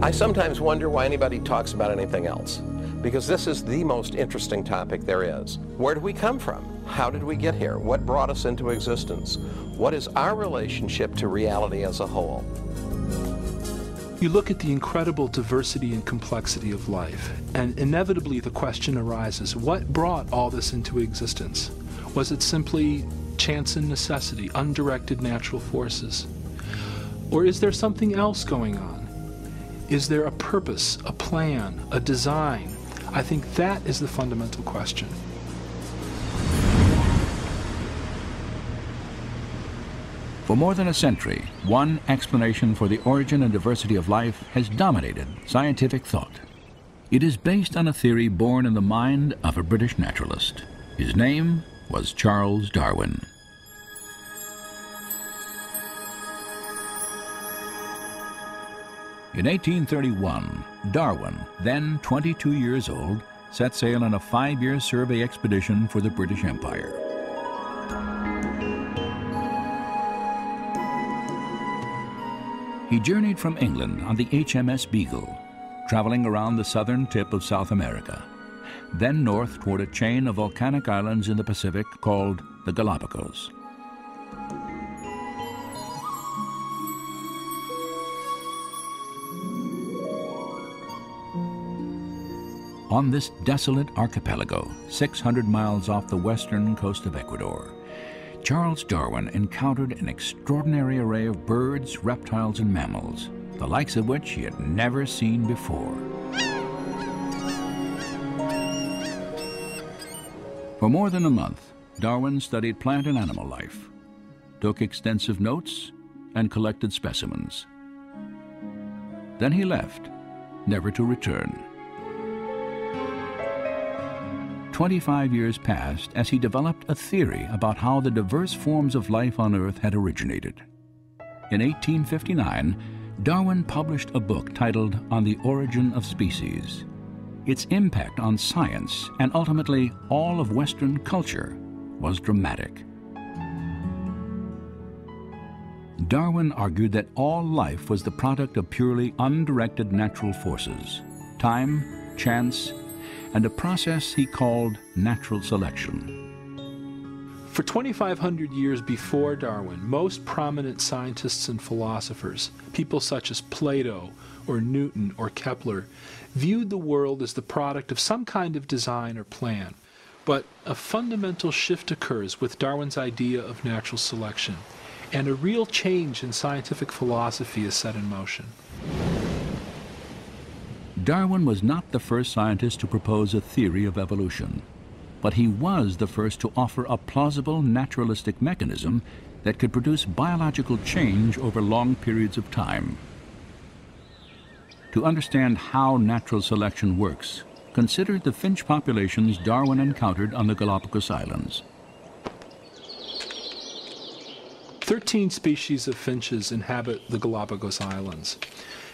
I sometimes wonder why anybody talks about anything else, because this is the most interesting topic there is. Where do we come from? How did we get here? What brought us into existence? What is our relationship to reality as a whole? You look at the incredible diversity and complexity of life, and inevitably the question arises, what brought all this into existence? Was it simply chance and necessity, undirected natural forces? Or is there something else going on? Is there a purpose, a plan, a design? I think that is the fundamental question. For more than a century, one explanation for the origin and diversity of life has dominated scientific thought. It is based on a theory born in the mind of a British naturalist. His name was Charles Darwin. In 1831, Darwin, then 22 years old, set sail on a 5-year survey expedition for the British Empire. He journeyed from England on the HMS Beagle, traveling around the southern tip of South America, then north toward a chain of volcanic islands in the Pacific called the Galapagos. On this desolate archipelago, 600 miles off the western coast of Ecuador, Charles Darwin encountered an extraordinary array of birds, reptiles, and mammals, the likes of which he had never seen before. For more than a month, Darwin studied plant and animal life, took extensive notes, and collected specimens. Then he left, never to return. 25 years passed as he developed a theory about how the diverse forms of life on Earth had originated. In 1859, Darwin published a book titled On the Origin of Species. Its impact on science and ultimately all of Western culture was dramatic. Darwin argued that all life was the product of purely undirected natural forces, time, chance, and a process he called natural selection. For 2,500 years before Darwin, most prominent scientists and philosophers, people such as Plato or Newton or Kepler, viewed the world as the product of some kind of design or plan. But a fundamental shift occurs with Darwin's idea of natural selection, and a real change in scientific philosophy is set in motion. Darwin was not the first scientist to propose a theory of evolution, but he was the first to offer a plausible naturalistic mechanism that could produce biological change over long periods of time. To understand how natural selection works, consider the finch populations Darwin encountered on the Galapagos Islands. 13 species of finches inhabit the Galapagos Islands,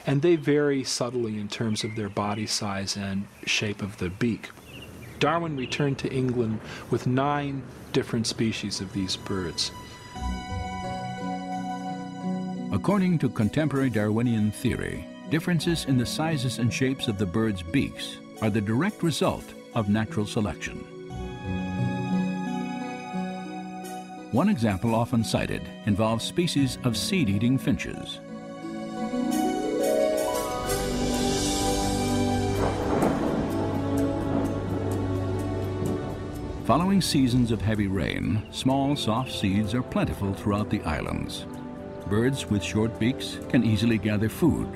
and they vary subtly in terms of their body size and shape of the beak. Darwin returned to England with 9 different species of these birds. According to contemporary Darwinian theory, differences in the sizes and shapes of the birds' beaks are the direct result of natural selection. One example often cited involves species of seed-eating finches. Following seasons of heavy rain, small, soft seeds are plentiful throughout the islands. Birds with short beaks can easily gather food.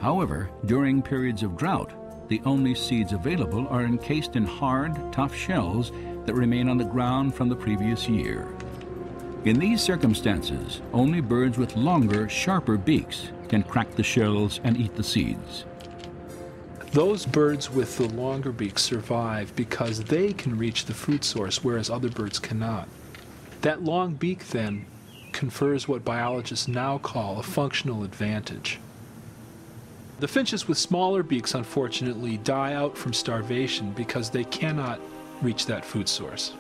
However, during periods of drought, the only seeds available are encased in hard, tough shells that remain on the ground from the previous year. In these circumstances, only birds with longer, sharper beaks can crack the shells and eat the seeds. Those birds with the longer beaks survive because they can reach the food source, whereas other birds cannot. That long beak, then, confers what biologists now call a functional advantage. The finches with smaller beaks, unfortunately, die out from starvation because they cannot reach that food source.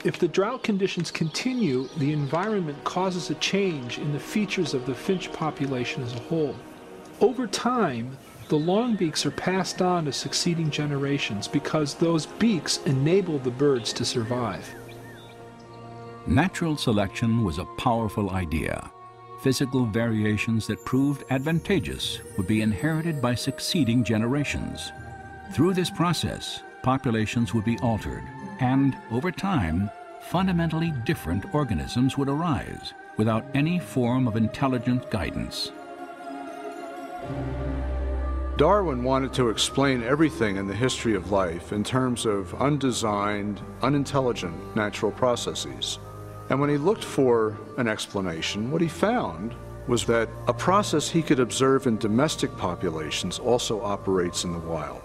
If the drought conditions continue, the environment causes a change in the features of the finch population as a whole. Over time, the long beaks are passed on to succeeding generations because those beaks enable the birds to survive. Natural selection was a powerful idea. Physical variations that proved advantageous would be inherited by succeeding generations. Through this process, populations would be altered, and over time, fundamentally different organisms would arise without any form of intelligent guidance. Darwin wanted to explain everything in the history of life in terms of undesigned, unintelligent natural processes. And when he looked for an explanation, what he found was that a process he could observe in domestic populations also operates in the wild.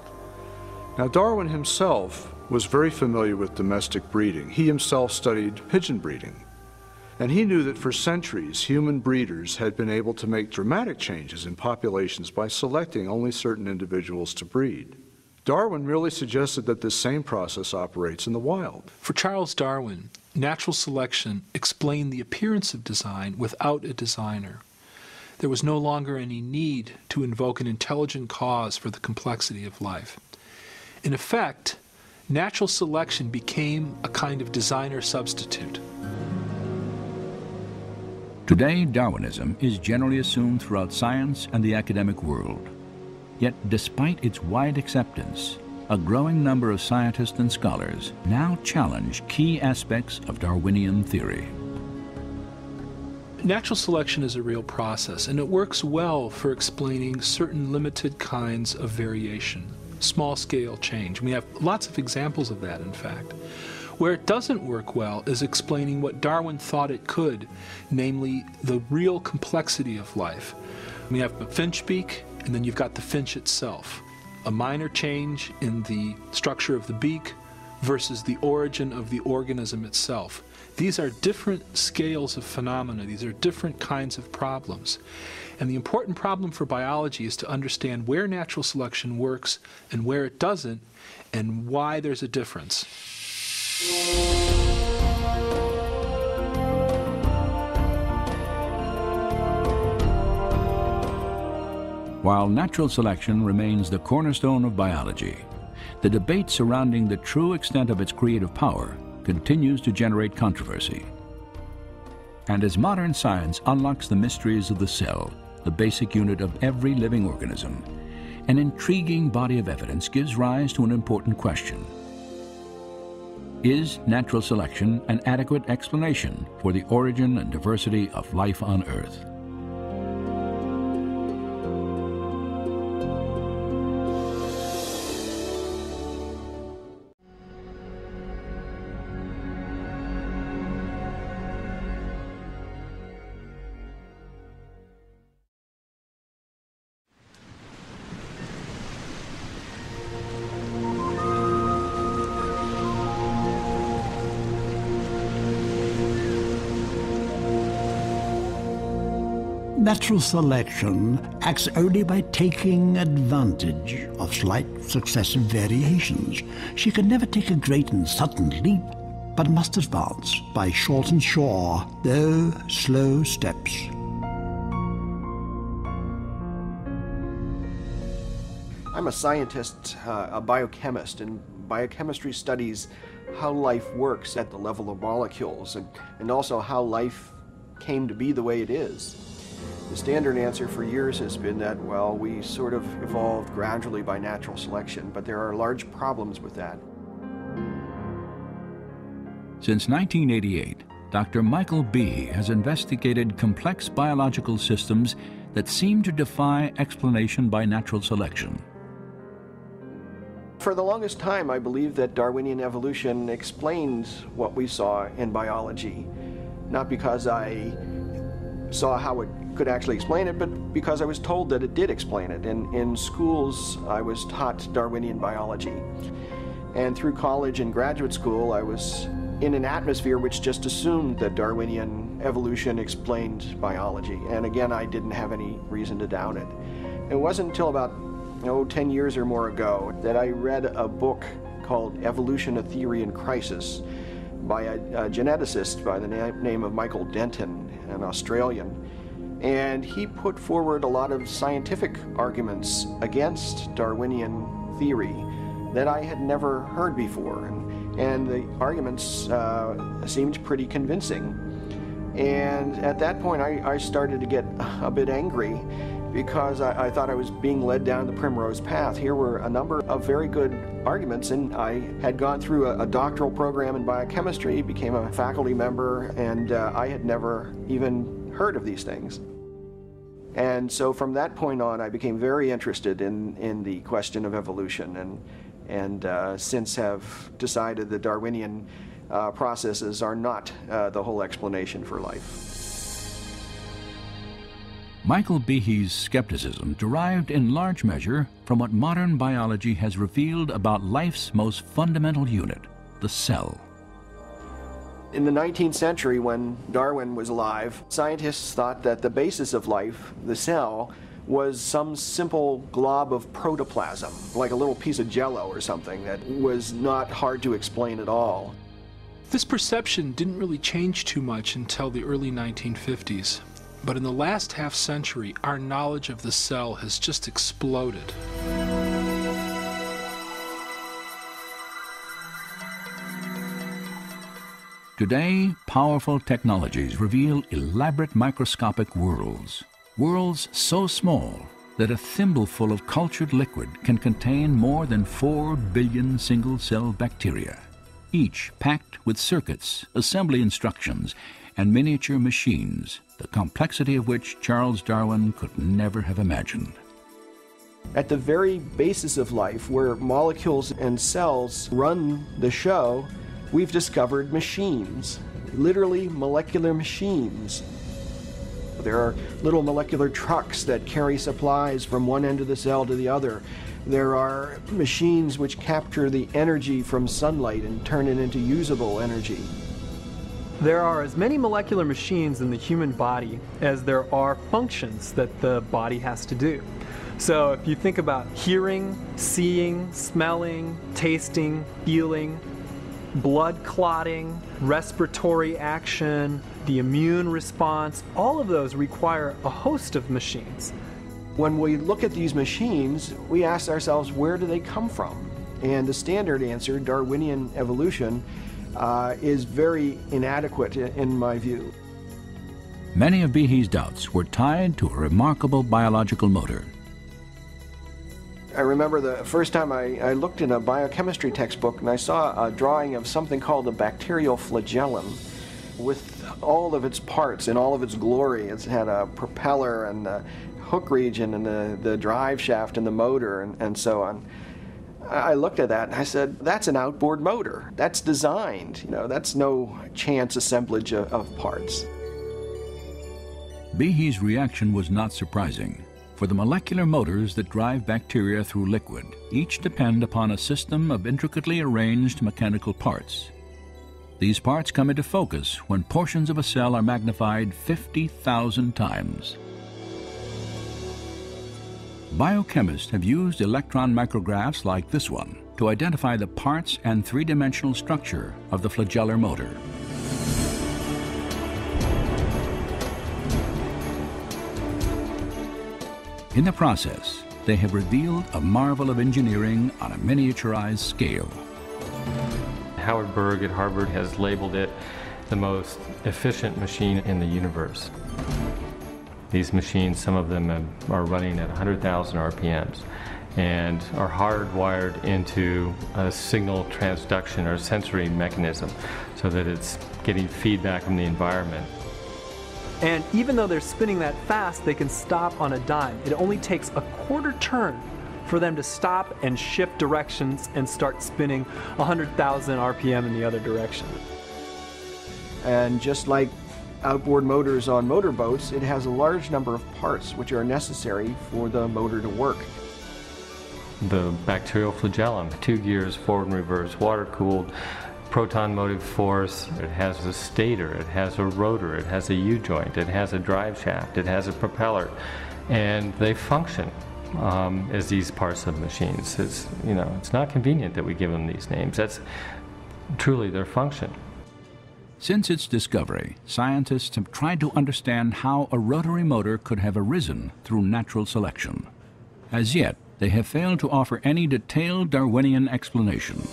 Now, Darwin himself was very familiar with domestic breeding. He himself studied pigeon breeding. And he knew that for centuries, human breeders had been able to make dramatic changes in populations by selecting only certain individuals to breed. Darwin really suggested that this same process operates in the wild. For Charles Darwin, natural selection explained the appearance of design without a designer. There was no longer any need to invoke an intelligent cause for the complexity of life. In effect, natural selection became a kind of designer substitute. Today, Darwinism is generally assumed throughout science and the academic world. Yet, despite its wide acceptance, a growing number of scientists and scholars now challenge key aspects of Darwinian theory. Natural selection is a real process, and it works well for explaining certain limited kinds of variation, small-scale change. We have lots of examples of that, in fact. Where it doesn't work well is explaining what Darwin thought it could, namely the real complexity of life. We have a finch beak, and then you've got the finch itself. A minor change in the structure of the beak versus the origin of the organism itself. These are different scales of phenomena. These are different kinds of problems. And the important problem for biology is to understand where natural selection works and where it doesn't, and why there's a difference. While natural selection remains the cornerstone of biology, the debate surrounding the true extent of its creative power continues to generate controversy. And as modern science unlocks the mysteries of the cell, the basic unit of every living organism, an intriguing body of evidence gives rise to an important question. Is natural selection an adequate explanation for the origin and diversity of life on Earth? Natural selection acts only by taking advantage of slight successive variations. She can never take a great and sudden leap, but must advance by short and sure, though slow steps. I'm a scientist, a biochemist, and biochemistry studies how life works at the level of molecules and also how life came to be the way it is. The standard answer for years has been that, well, we sort of evolved gradually by natural selection, but there are large problems with that. Since 1988, Dr. Michael B. has investigated complex biological systems that seem to defy explanation by natural selection. For the longest time, I believed that Darwinian evolution explained what we saw in biology, not because I saw how it could actually explain it, but because I was told that it did explain it. In schools, I was taught Darwinian biology. And through college and graduate school, I was in an atmosphere which just assumed that Darwinian evolution explained biology. And again, I didn't have any reason to doubt it. It wasn't until about 10 years or more ago that I read a book called Evolution: A Theory in Crisis by a geneticist by the name of Michael Denton, an Australian. And he put forward a lot of scientific arguments against Darwinian theory that I had never heard before. And the arguments seemed pretty convincing. And at that point, I started to get a bit angry because I thought I was being led down the primrose path. Here were a number of very good arguments, and I had gone through a doctoral program in biochemistry, became a faculty member, and I had never even heard of these things. And so from that point on, I became very interested in the question of evolution, and since have decided that Darwinian processes are not the whole explanation for life. Michael Behe's skepticism derived in large measure from what modern biology has revealed about life's most fundamental unit, the cell. In the 19th century, when Darwin was alive, scientists thought that the basis of life, the cell, was some simple glob of protoplasm, like a little piece of jello or something that was not hard to explain at all. This perception didn't really change too much until the early 1950s. But in the last half century, our knowledge of the cell has just exploded. Today, powerful technologies reveal elaborate microscopic worlds. Worlds so small that a thimbleful of cultured liquid can contain more than 4 billion single-cell bacteria, each packed with circuits, assembly instructions, and miniature machines, the complexity of which Charles Darwin could never have imagined. At the very basis of life, where molecules and cells run the show, we've discovered machines, literally molecular machines. There are little molecular trucks that carry supplies from one end of the cell to the other. There are machines which capture the energy from sunlight and turn it into usable energy. There are as many molecular machines in the human body as there are functions that the body has to do. So if you think about hearing, seeing, smelling, tasting, feeling, blood clotting, respiratory action, the immune response, all of those require a host of machines. When we look at these machines, we ask ourselves, where do they come from? And the standard answer, Darwinian evolution, is very inadequate in my view. Many of Behe's doubts were tied to a remarkable biological motor. I remember the first time I looked in a biochemistry textbook and I saw a drawing of something called a bacterial flagellum with all of its parts in all of its glory. It had a propeller and the hook region and the drive shaft and the motor and so on. I looked at that and I said, that's an outboard motor. That's designed. That's no chance assemblage of parts. Behe's reaction was not surprising, for the molecular motors that drive bacteria through liquid each depend upon a system of intricately arranged mechanical parts. These parts come into focus when portions of a cell are magnified 50,000 times. Biochemists have used electron micrographs like this one to identify the parts and three-dimensional structure of the flagellar motor. In the process, they have revealed a marvel of engineering on a miniaturized scale. Howard Berg at Harvard has labeled it the most efficient machine in the universe. These machines, some of them are running at 100,000 RPMs and are hardwired into a signal transduction or sensory mechanism so that it's getting feedback from the environment. And even though they're spinning that fast, they can stop on a dime. It only takes a quarter turn for them to stop and shift directions and start spinning 100,000 RPM in the other direction. And just like outboard motors on motorboats, it has a large number of parts which are necessary for the motor to work. The bacterial flagellum, 2 gears, forward and reverse, water-cooled, proton motive force. It has a stator, it has a rotor, it has a U-joint, it has a drive shaft, it has a propeller, and they function as these parts of machines. It's not convenient that we give them these names. That's truly their function. Since its discovery, scientists have tried to understand how a rotary motor could have arisen through natural selection. As yet, they have failed to offer any detailed Darwinian explanation.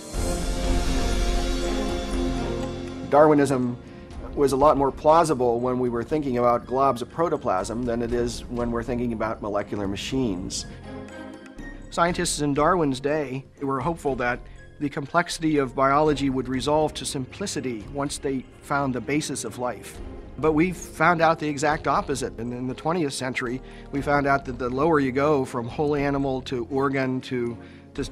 Darwinism was a lot more plausible when we were thinking about globs of protoplasm than it is when we're thinking about molecular machines. Scientists in Darwin's day were hopeful that the complexity of biology would resolve to simplicity once they found the basis of life. But we found out the exact opposite. And in the 20th century, we found out that the lower you go from whole animal to organ to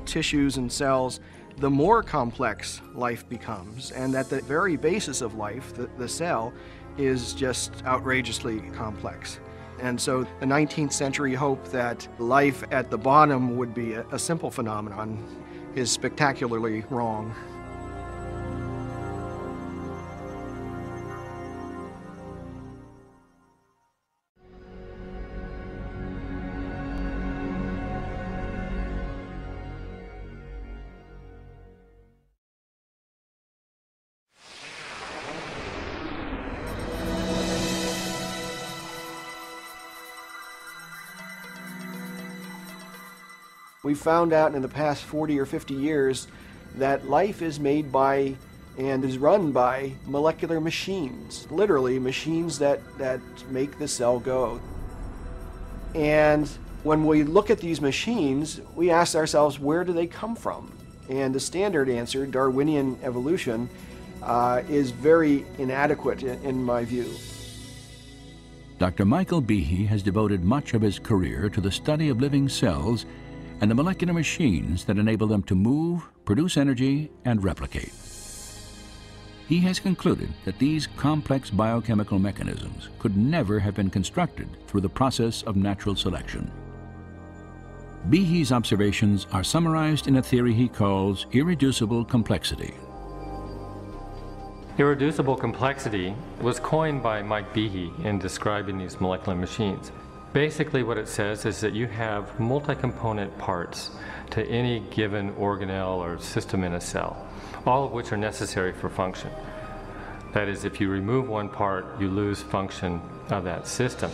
tissues and cells, the more complex life becomes, and that the very basis of life, the cell, is just outrageously complex. And so the 19th century hope that life at the bottom would be a simple phenomenon is spectacularly wrong. We found out in the past 40 or 50 years that life is made by and is run by molecular machines, literally machines that make the cell go. And when we look at these machines, we ask ourselves, where do they come from? And the standard answer, Darwinian evolution, is very inadequate in my view. Dr. Michael Behe has devoted much of his career to the study of living cells and the molecular machines that enable them to move, produce energy, and replicate. He has concluded that these complex biochemical mechanisms could never have been constructed through the process of natural selection. Behe's observations are summarized in a theory he calls irreducible complexity. Irreducible complexity was coined by Mike Behe in describing these molecular machines. Basically what it says is that you have multi-component parts to any given organelle or system in a cell, all of which are necessary for function. That is, if you remove one part, you lose function of that system.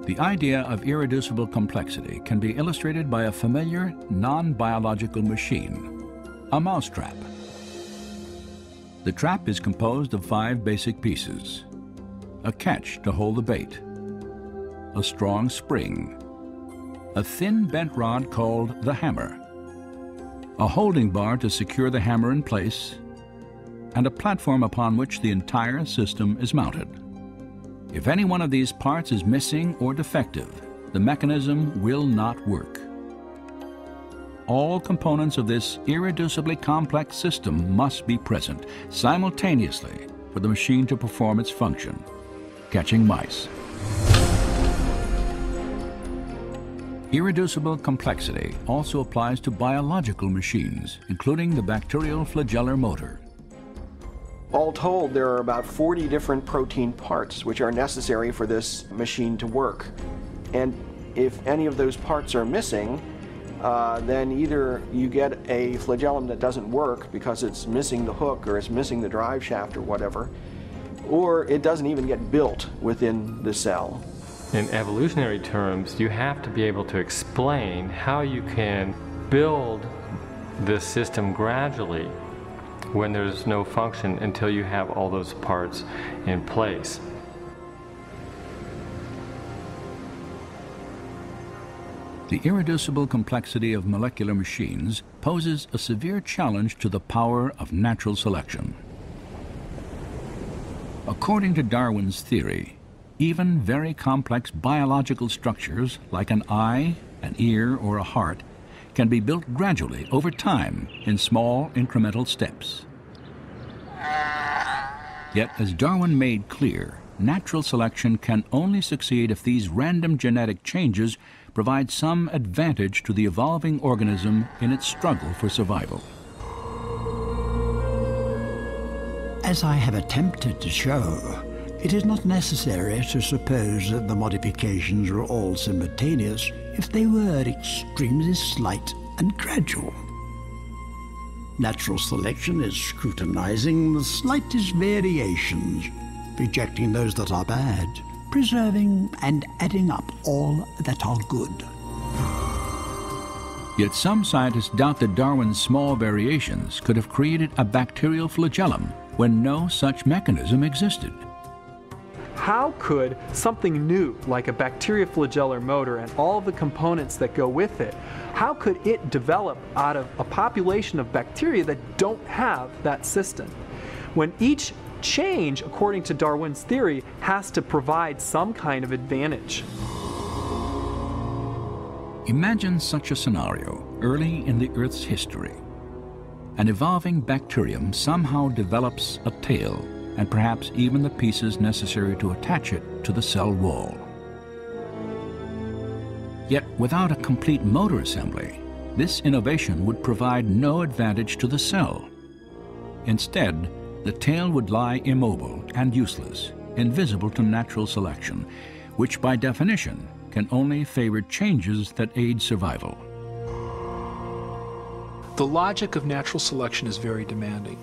The idea of irreducible complexity can be illustrated by a familiar non-biological machine, a mousetrap. The trap is composed of 5 basic pieces: a catch to hold the bait, a strong spring, a thin bent rod called the hammer, a holding bar to secure the hammer in place, and a platform upon which the entire system is mounted. If any one of these parts is missing or defective, the mechanism will not work. All components of this irreducibly complex system must be present simultaneously for the machine to perform its function: catching mice. Irreducible complexity also applies to biological machines, including the bacterial flagellar motor. All told, there are about 40 different protein parts which are necessary for this machine to work. And if any of those parts are missing, then either you get a flagellum that doesn't work because it's missing the hook or it's missing the drive shaft or whatever, or it doesn't even get built within the cell. In evolutionary terms, you have to be able to explain how you can build this system gradually when there's no function until you have all those parts in place. The irreducible complexity of molecular machines poses a severe challenge to the power of natural selection. According to Darwin's theory, even very complex biological structures like an eye, an ear, or a heart can be built gradually over time in small incremental steps. Yet, as Darwin made clear, natural selection can only succeed if these random genetic changes provide some advantage to the evolving organism in its struggle for survival. As I have attempted to show, it is not necessary to suppose that the modifications are all simultaneous if they were extremely slight and gradual. Natural selection is scrutinizing the slightest variations, rejecting those that are bad, preserving and adding up all that are good. Yet some scientists doubt that Darwin's small variations could have created a bacterial flagellum when no such mechanism existed. How could something new, like a bacterioflagellar motor and all the components that go with it, how could it develop out of a population of bacteria that don't have that system? When each change, according to Darwin's theory, has to provide some kind of advantage. Imagine such a scenario early in the Earth's history. An evolving bacterium somehow develops a tail and perhaps even the pieces necessary to attach it to the cell wall. Yet without a complete motor assembly, this innovation would provide no advantage to the cell. Instead, the tail would lie immobile and useless, invisible to natural selection, which by definition can only favor changes that aid survival. The logic of natural selection is very demanding.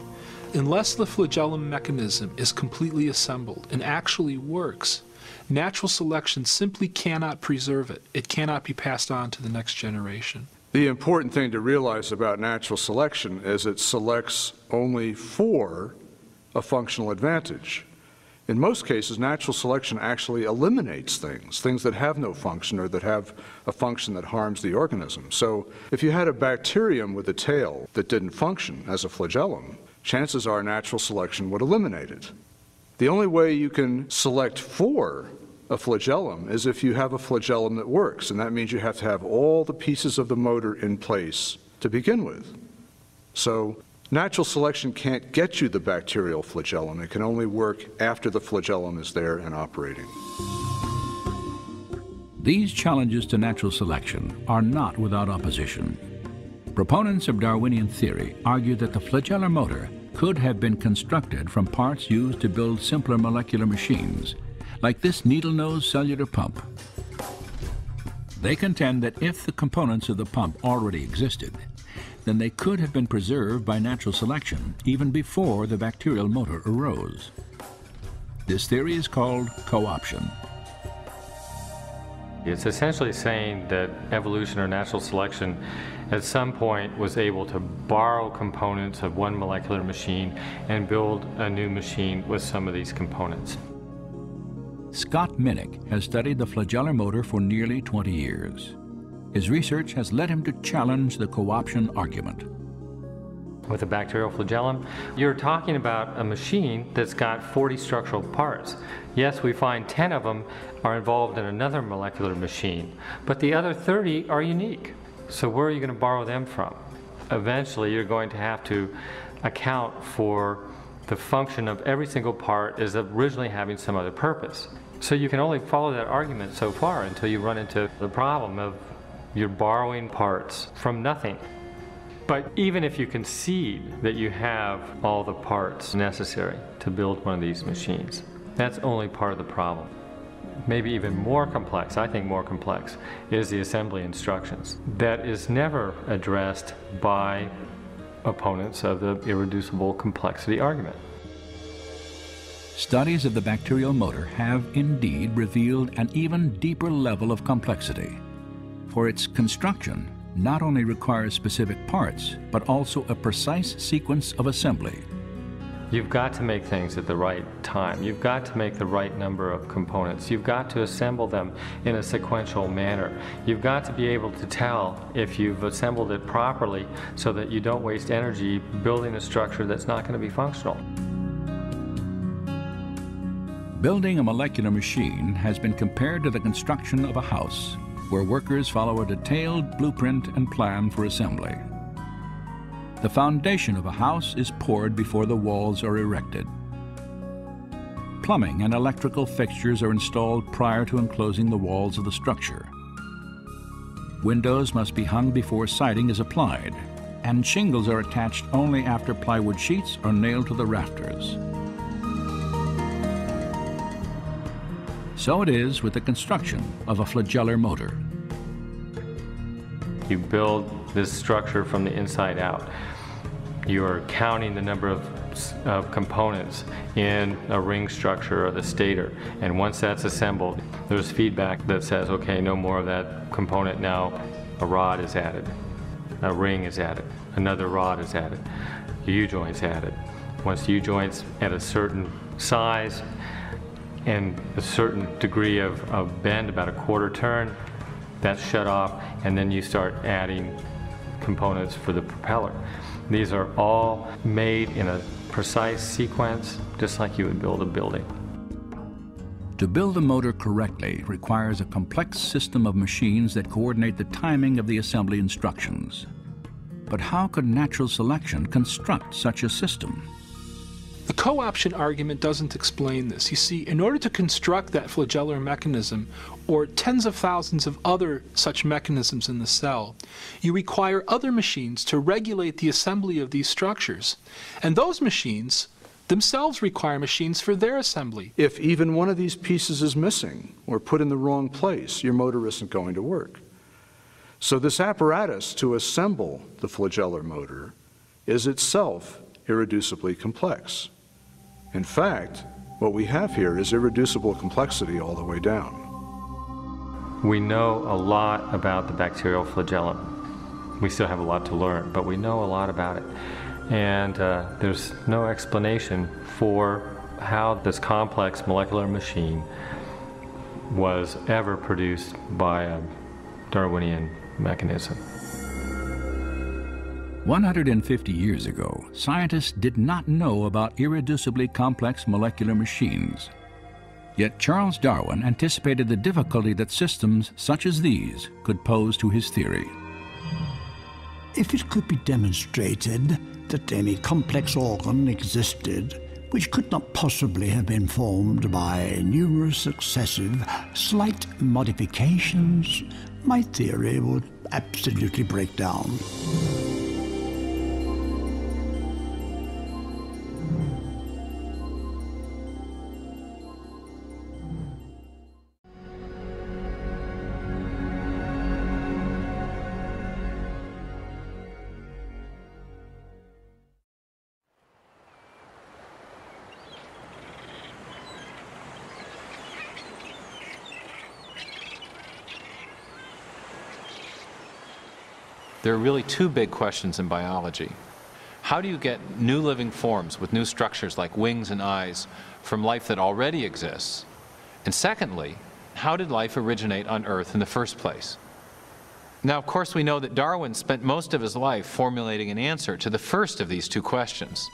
Unless the flagellum mechanism is completely assembled and actually works, natural selection simply cannot preserve it. It cannot be passed on to the next generation. The important thing to realize about natural selection is it selects only for a functional advantage. In most cases, natural selection actually eliminates things that have no function or that have a function that harms the organism. So if you had a bacterium with a tail that didn't function as a flagellum, chances are natural selection would eliminate it. The only way you can select for a flagellum is if you have a flagellum that works, and that means you have to have all the pieces of the motor in place to begin with. So natural selection can't get you the bacterial flagellum. It can only work after the flagellum is there and operating. These challenges to natural selection are not without opposition. Proponents of Darwinian theory argue that the flagellar motor could have been constructed from parts used to build simpler molecular machines, like this needle-nose cellular pump. They contend that if the components of the pump already existed, then they could have been preserved by natural selection even before the bacterial motor arose. This theory is called co-option. It's essentially saying that evolution or natural selection at some point was able to borrow components of one molecular machine and build a new machine with some of these components. Scott Minnick has studied the flagellar motor for nearly 20 years. His research has led him to challenge the co-option argument. With a bacterial flagellum, you're talking about a machine that's got 40 structural parts. Yes, we find 10 of them are involved in another molecular machine, but the other 30 are unique. So where are you going to borrow them from? Eventually, you're going to have to account for the function of every single part as originally having some other purpose. So you can only follow that argument so far until you run into the problem of you're borrowing parts from nothing. But even if you concede that you have all the parts necessary to build one of these machines, that's only part of the problem. Maybe even more complex, I think more complex, is the assembly instructions. That is never addressed by opponents of the irreducible complexity argument. Studies of the bacterial motor have indeed revealed an even deeper level of complexity. For its construction not only requires specific parts, but also a precise sequence of assembly. You've got to make things at the right time. You've got to make the right number of components. You've got to assemble them in a sequential manner. You've got to be able to tell if you've assembled it properly so that you don't waste energy building a structure that's not going to be functional. Building a molecular machine has been compared to the construction of a house, where workers follow a detailed blueprint and plan for assembly. The foundation of a house is poured before the walls are erected. Plumbing and electrical fixtures are installed prior to enclosing the walls of the structure. Windows must be hung before siding is applied, and shingles are attached only after plywood sheets are nailed to the rafters. So it is with the construction of a flagellar motor. You build this structure from the inside out. You're counting the number of components in a ring structure or the stator, and once that's assembled, there's feedback that says, okay, no more of that component now. A rod is added, a ring is added, another rod is added, a U-joint's added. Once the U-joint's at a certain size and a certain degree of bend, about a quarter turn, that's shut off, and then you start adding components for the propeller. These are all made in a precise sequence, just like you would build a building. To build a motor correctly requires a complex system of machines that coordinate the timing of the assembly instructions. But how could natural selection construct such a system? The co-option argument doesn't explain this. You see, in order to construct that flagellar mechanism, or tens of thousands of other such mechanisms in the cell, you require other machines to regulate the assembly of these structures. And those machines themselves require machines for their assembly. If even one of these pieces is missing or put in the wrong place, your motor isn't going to work. So this apparatus to assemble the flagellar motor is itself irreducibly complex. In fact, what we have here is irreducible complexity all the way down. We know a lot about the bacterial flagellum. We still have a lot to learn, but we know a lot about it. And there's no explanation for how this complex molecular machine was ever produced by a Darwinian mechanism. 150 years ago, scientists did not know about irreducibly complex molecular machines. Yet Charles Darwin anticipated the difficulty that systems such as these could pose to his theory. If it could be demonstrated that any complex organ existed which could not possibly have been formed by numerous successive slight modifications, my theory would absolutely break down. There are really two big questions in biology. How do you get new living forms with new structures like wings and eyes from life that already exists? And secondly, how did life originate on Earth in the first place? Now, of course, we know that Darwin spent most of his life formulating an answer to the first of these two questions.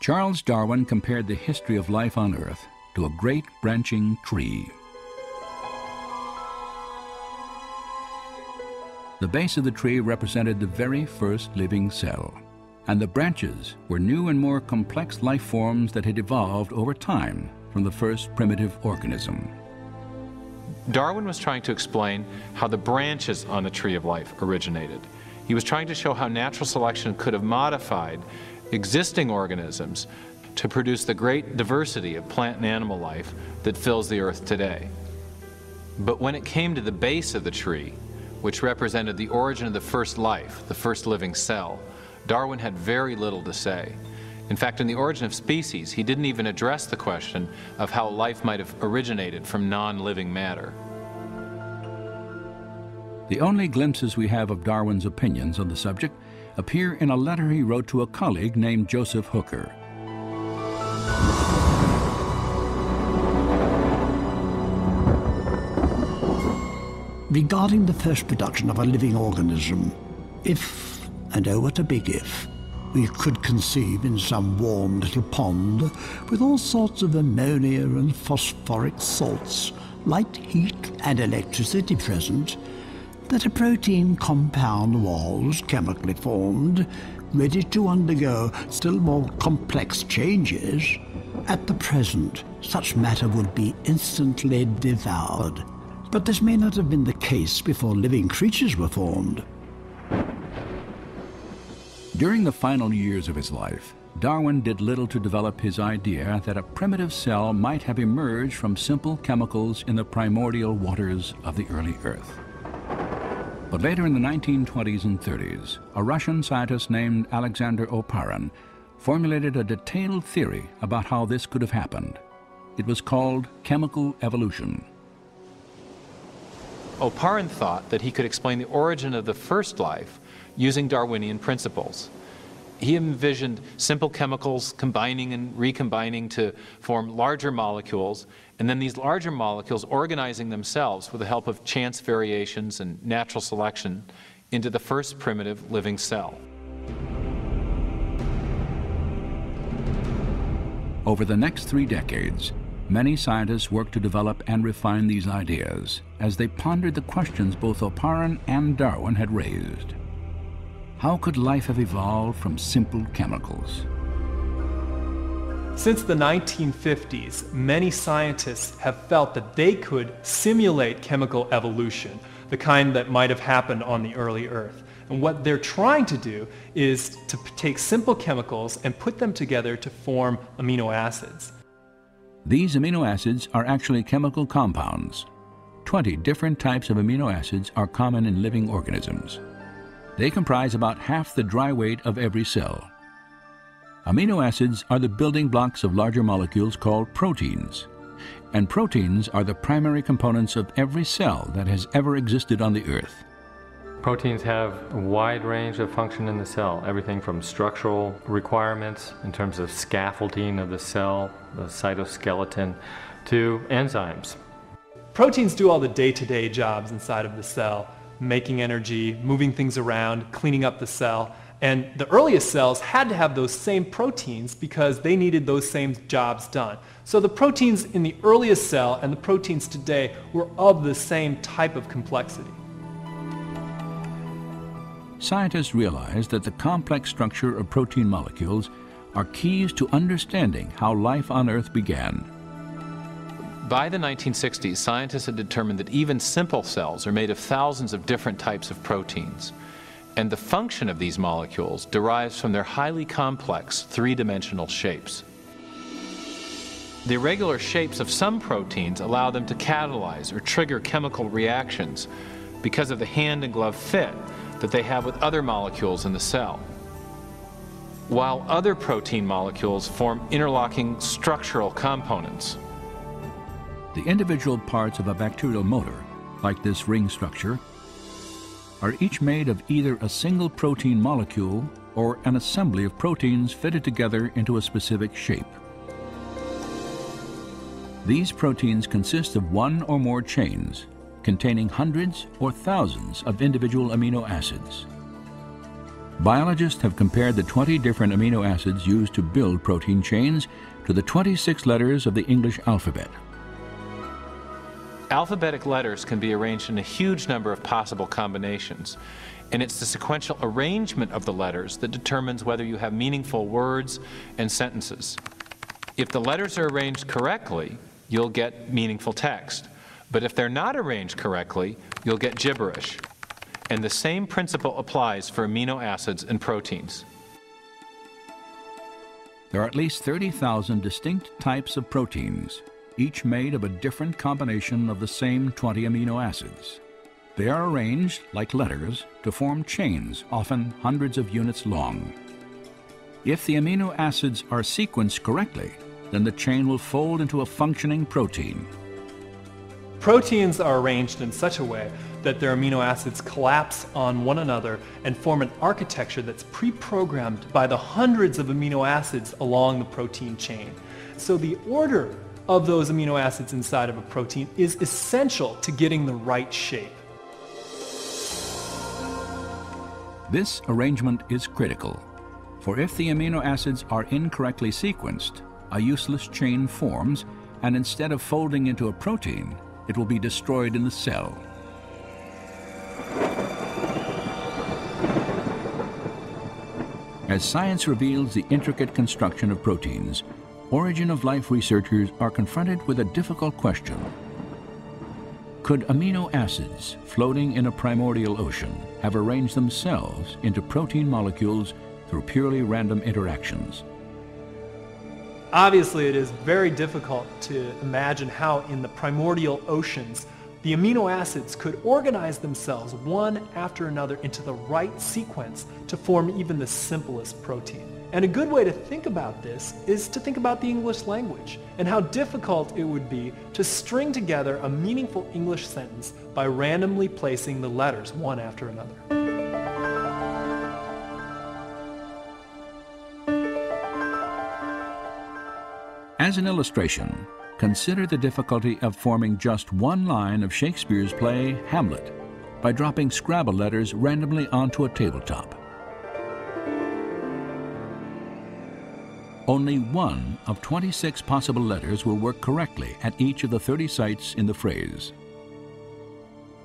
Charles Darwin compared the history of life on Earth to a great branching tree. The base of the tree represented the very first living cell, and the branches were new and more complex life forms that had evolved over time from the first primitive organism. Darwin was trying to explain how the branches on the tree of life originated. He was trying to show how natural selection could have modified existing organisms to produce the great diversity of plant and animal life that fills the Earth today. But when it came to the base of the tree, which represented the origin of the first life, the first living cell, Darwin had very little to say. In fact, in The Origin of Species, he didn't even address the question of how life might have originated from non-living matter. The only glimpses we have of Darwin's opinions on the subject appear in a letter he wrote to a colleague named Joseph Hooker. Regarding the first production of a living organism, if, and oh what a big if, we could conceive in some warm little pond with all sorts of ammonia and phosphoric salts, light, heat and electricity present, that a protein compound was chemically formed, ready to undergo still more complex changes, at the present such matter would be instantly devoured. But this may not have been the case before living creatures were formed. During the final years of his life, Darwin did little to develop his idea that a primitive cell might have emerged from simple chemicals in the primordial waters of the early Earth. But later in the 1920s and 30s, a Russian scientist named Alexander Oparin formulated a detailed theory about how this could have happened. It was called chemical evolution. Oparin thought that he could explain the origin of the first life using Darwinian principles. He envisioned simple chemicals combining and recombining to form larger molecules, and then these larger molecules organizing themselves with the help of chance variations and natural selection into the first primitive living cell. Over the next 3 decades, many scientists worked to develop and refine these ideas as they pondered the questions both Oparin and Darwin had raised. How could life have evolved from simple chemicals? Since the 1950s, many scientists have felt that they could simulate chemical evolution, the kind that might have happened on the early Earth. And what they're trying to do is to take simple chemicals and put them together to form amino acids. These amino acids are actually chemical compounds. 20 different types of amino acids are common in living organisms. They comprise about half the dry weight of every cell. Amino acids are the building blocks of larger molecules called proteins. And proteins are the primary components of every cell that has ever existed on the Earth. Proteins have a wide range of function in the cell, everything from structural requirements in terms of scaffolding of the cell, the cytoskeleton, to enzymes. Proteins do all the day-to-day jobs inside of the cell, making energy, moving things around, cleaning up the cell. And the earliest cells had to have those same proteins because they needed those same jobs done. So the proteins in the earliest cell and the proteins today were of the same type of complexity. Scientists realized that the complex structure of protein molecules are keys to understanding how life on Earth began. By the 1960s, scientists had determined that even simple cells are made of thousands of different types of proteins. And the function of these molecules derives from their highly complex three-dimensional shapes. The irregular shapes of some proteins allow them to catalyze or trigger chemical reactions because of the hand and glove fit that they have with other molecules in the cell, while other protein molecules form interlocking structural components. The individual parts of a bacterial motor, like this ring structure, are each made of either a single protein molecule or an assembly of proteins fitted together into a specific shape. These proteins consist of one or more chains containing hundreds or thousands of individual amino acids. Biologists have compared the 20 different amino acids used to build protein chains to the 26 letters of the English alphabet. Alphabetic letters can be arranged in a huge number of possible combinations, and it's the sequential arrangement of the letters that determines whether you have meaningful words and sentences. If the letters are arranged correctly, you'll get meaningful text. But if they're not arranged correctly, you'll get gibberish. And the same principle applies for amino acids and proteins. There are at least 30,000 distinct types of proteins, each made of a different combination of the same 20 amino acids. They are arranged, like letters, to form chains, often hundreds of units long. If the amino acids are sequenced correctly, then the chain will fold into a functioning protein. Proteins are arranged in such a way that their amino acids collapse on one another and form an architecture that's pre-programmed by the hundreds of amino acids along the protein chain. So the order of those amino acids inside of a protein is essential to getting the right shape. This arrangement is critical, for if the amino acids are incorrectly sequenced, a useless chain forms, and instead of folding into a protein, it will be destroyed in the cell. As science reveals the intricate construction of proteins, origin of life researchers are confronted with a difficult question. Could amino acids floating in a primordial ocean have arranged themselves into protein molecules through purely random interactions? Obviously, it is very difficult to imagine how in the primordial oceans the amino acids could organize themselves one after another into the right sequence to form even the simplest protein. And a good way to think about this is to think about the English language and how difficult it would be to string together a meaningful English sentence by randomly placing the letters one after another. As an illustration, consider the difficulty of forming just one line of Shakespeare's play Hamlet by dropping Scrabble letters randomly onto a tabletop. Only one of 26 possible letters will work correctly at each of the 30 sites in the phrase.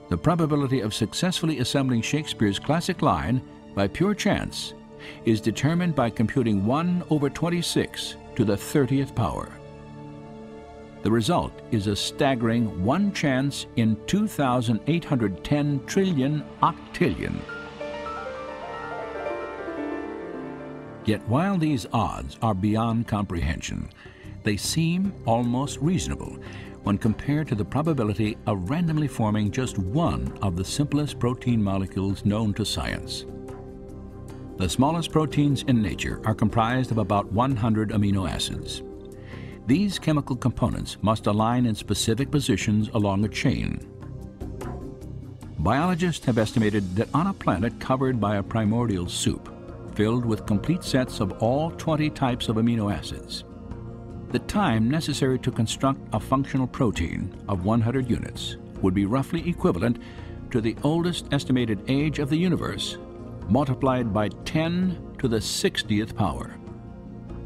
The probability of successfully assembling Shakespeare's classic line by pure chance is determined by computing 1 over 26 to the 30th power. The result is a staggering 1 chance in 2,810 trillion octillion. Yet while these odds are beyond comprehension, they seem almost reasonable when compared to the probability of randomly forming just one of the simplest protein molecules known to science. The smallest proteins in nature are comprised of about 100 amino acids. These chemical components must align in specific positions along a chain. Biologists have estimated that on a planet covered by a primordial soup, filled with complete sets of all 20 types of amino acids, the time necessary to construct a functional protein of 100 units would be roughly equivalent to the oldest estimated age of the universe, multiplied by 10 to the 60th power.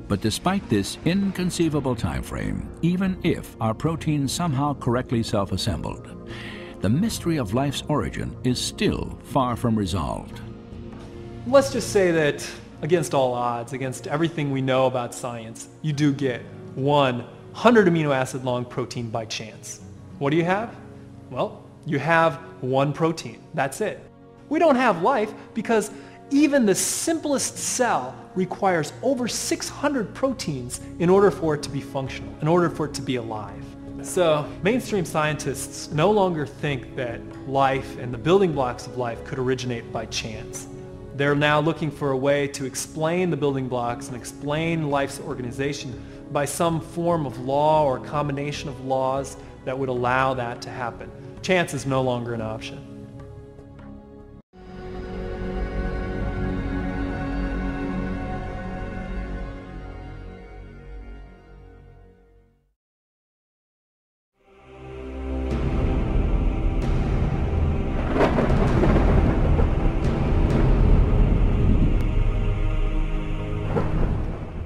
But despite this inconceivable time frame, even if our protein somehow correctly self-assembled, the mystery of life's origin is still far from resolved. Let's just say that against all odds, against everything we know about science, you do get one 100 amino acid long protein by chance. What do you have? Well, you have one protein. That's it. We don't have life because even the simplest cell requires over 600 proteins in order for it to be functional, in order for it to be alive. So mainstream scientists no longer think that life and the building blocks of life could originate by chance. They're now looking for a way to explain the building blocks and explain life's organization by some form of law or combination of laws that would allow that to happen. Chance is no longer an option.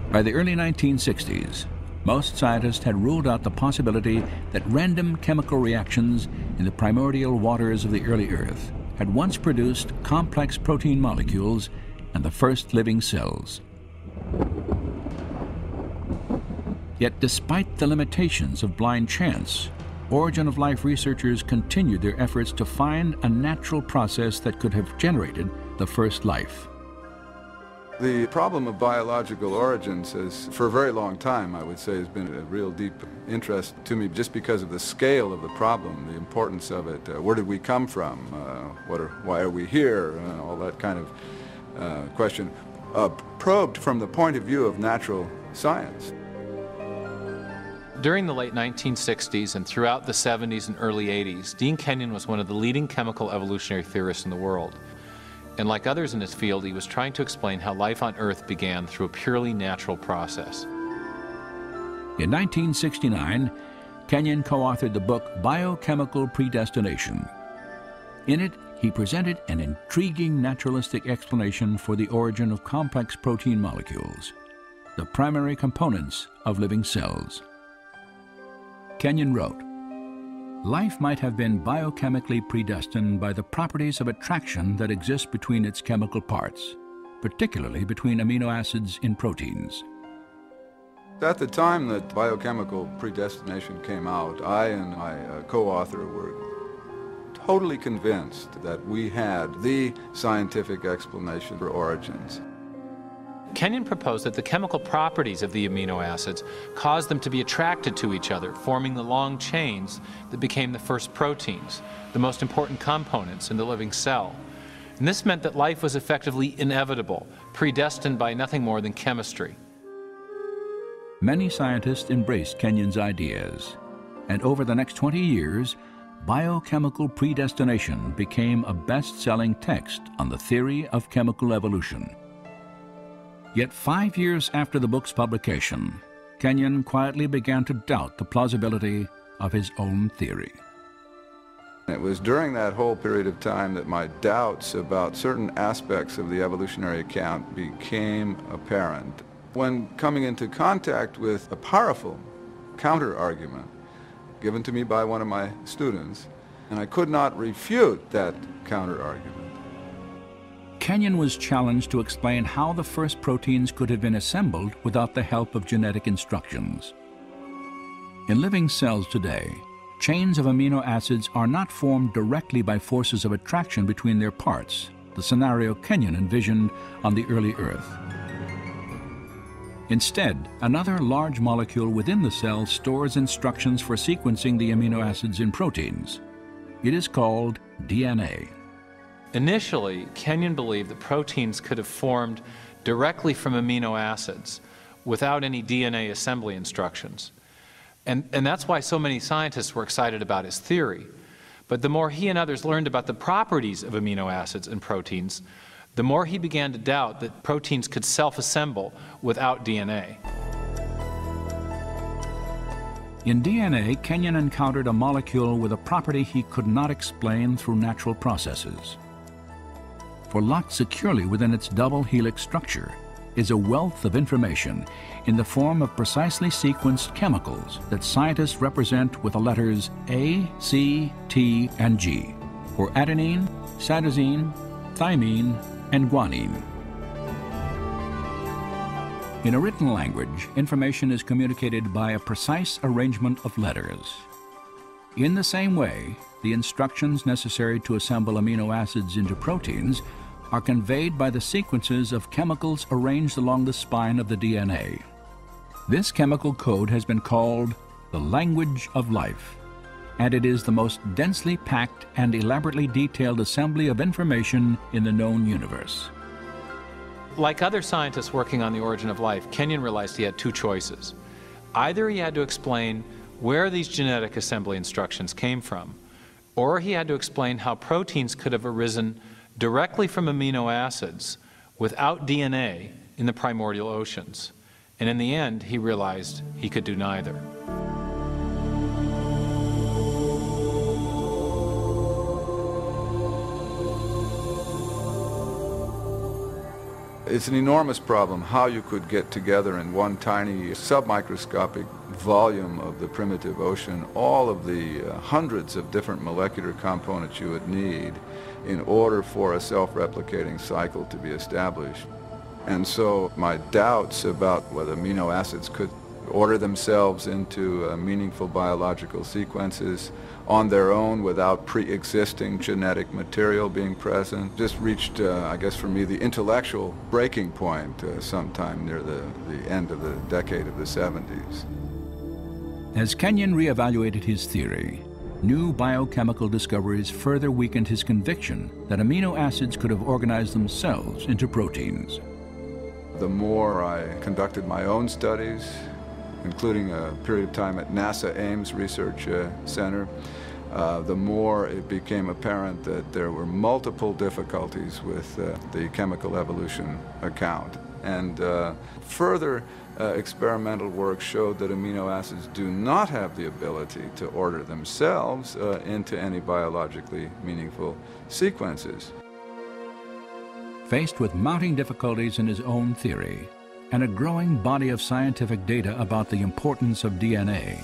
By the early 1960s, most scientists had ruled out the possibility that random chemical reactions in the primordial waters of the early Earth had once produced complex protein molecules and the first living cells. Yet despite the limitations of blind chance, origin of life researchers continued their efforts to find a natural process that could have generated the first life. The problem of biological origins has, for a very long time, I would say, has been a real deep interest to me just because of the scale of the problem, the importance of it. Where did we come from? Why are we here? All that kind of question. Probed from the point of view of natural science. During the late 1960s and throughout the 70s and early 80s, Dean Kenyon was one of the leading chemical evolutionary theorists in the world. And like others in his field, he was trying to explain how life on Earth began through a purely natural process. In 1969, Kenyon co-authored the book Biochemical Predestination. In it, he presented an intriguing naturalistic explanation for the origin of complex protein molecules, the primary components of living cells. Kenyon wrote, "Life might have been biochemically predestined by the properties of attraction that exist between its chemical parts, particularly between amino acids in proteins." At the time that biochemical predestination came out, I and my co-author were totally convinced that we had the scientific explanation for origins. Kenyon proposed that the chemical properties of the amino acids caused them to be attracted to each other, forming the long chains that became the first proteins, the most important components in the living cell. And this meant that life was effectively inevitable, predestined by nothing more than chemistry. Many scientists embraced Kenyon's ideas, and over the next 20 years, Biochemical Predestination became a best-selling text on the theory of chemical evolution. Yet 5 years after the book's publication, Kenyon quietly began to doubt the plausibility of his own theory. It was during that whole period of time that my doubts about certain aspects of the evolutionary account became apparent. When coming into contact with a powerful counter-argument given to me by one of my students, and I could not refute that counter-argument. Kenyon was challenged to explain how the first proteins could have been assembled without the help of genetic instructions. In living cells today, chains of amino acids are not formed directly by forces of attraction between their parts, the scenario Kenyon envisioned on the early Earth. Instead, another large molecule within the cell stores instructions for sequencing the amino acids in proteins. It is called DNA. Initially, Kenyon believed that proteins could have formed directly from amino acids without any DNA assembly instructions. And that's why so many scientists were excited about his theory. But the more he and others learned about the properties of amino acids and proteins, the more he began to doubt that proteins could self-assemble without DNA. In DNA, Kenyon encountered a molecule with a property he could not explain through natural processes. For locked securely within its double helix structure is a wealth of information in the form of precisely sequenced chemicals that scientists represent with the letters A, C, T, and G, or adenine, cytosine, thymine, and guanine. In a written language, information is communicated by a precise arrangement of letters. In the same way, the instructions necessary to assemble amino acids into proteins are conveyed by the sequences of chemicals arranged along the spine of the DNA. This chemical code has been called the language of life, and it is the most densely packed and elaborately detailed assembly of information in the known universe. Like other scientists working on the origin of life, Kenyon realized he had two choices. Either he had to explain where these genetic assembly instructions came from, or he had to explain how proteins could have arisen directly from amino acids without DNA in the primordial oceans. And in the end, he realized he could do neither. It's an enormous problem how you could get together in one tiny submicroscopic volume of the primitive ocean all of the hundreds of different molecular components you would need in order for a self-replicating cycle to be established. And so my doubts about whether amino acids could order themselves into meaningful biological sequences on their own without pre-existing genetic material being present just reached, I guess for me, the intellectual breaking point sometime near the end of the decade of the 70s. As Kenyon reevaluated his theory, new biochemical discoveries further weakened his conviction that amino acids could have organized themselves into proteins. The more I conducted my own studies, including a period of time at NASA Ames Research Center, the more it became apparent that there were multiple difficulties with the chemical evolution account. And further experimental work showed that amino acids do not have the ability to order themselves into any biologically meaningful sequences. Faced with mounting difficulties in his own theory and a growing body of scientific data about the importance of DNA,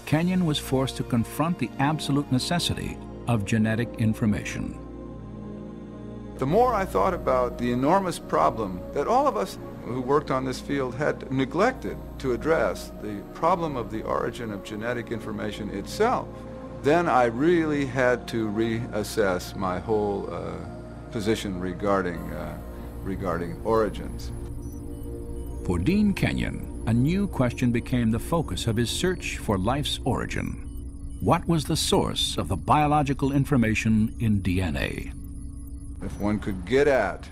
Kenyon was forced to confront the absolute necessity of genetic information. The more I thought about the enormous problem that all of us who worked on this field had neglected to address, the problem of the origin of genetic information itself, then I really had to reassess my whole position regarding origins. For Dean Kenyon, a new question became the focus of his search for life's origin. What was the source of the biological information in DNA? If one could get at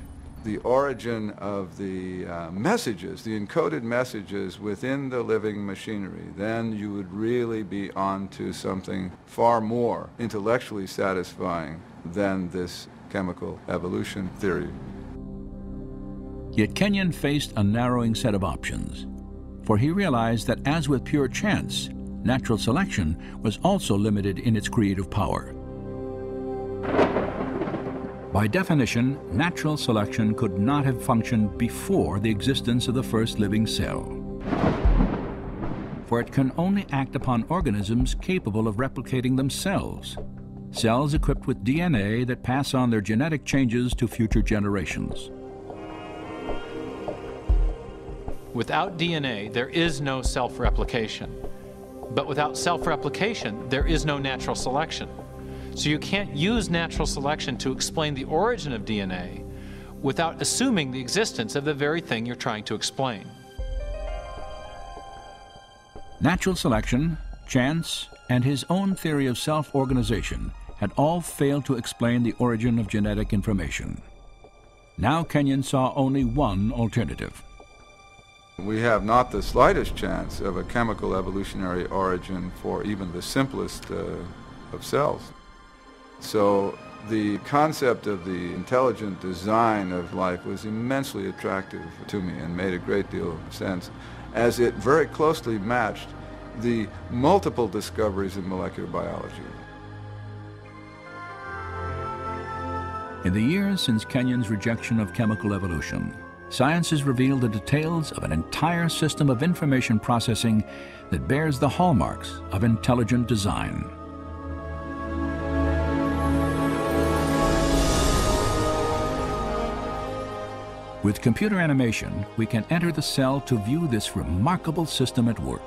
the origin of the messages, the encoded messages within the living machinery, then you would really be on to something far more intellectually satisfying than this chemical evolution theory. Yet Kenyon faced a narrowing set of options, for he realized that, as with pure chance, natural selection was also limited in its creative power. By definition, natural selection could not have functioned before the existence of the first living cell, for it can only act upon organisms capable of replicating themselves, cells equipped with DNA that pass on their genetic changes to future generations. Without DNA, there is no self-replication. But without self-replication, there is no natural selection. So you can't use natural selection to explain the origin of DNA without assuming the existence of the very thing you're trying to explain. Natural selection, chance, and his own theory of self-organization had all failed to explain the origin of genetic information. Now Kenyon saw only one alternative. We have not the slightest chance of a chemical evolutionary origin for even the simplest of cells. So the concept of the intelligent design of life was immensely attractive to me and made a great deal of sense, as it very closely matched the multiple discoveries in molecular biology. In the years since Kenyon's rejection of chemical evolution, science has revealed the details of an entire system of information processing that bears the hallmarks of intelligent design. With computer animation, we can enter the cell to view this remarkable system at work.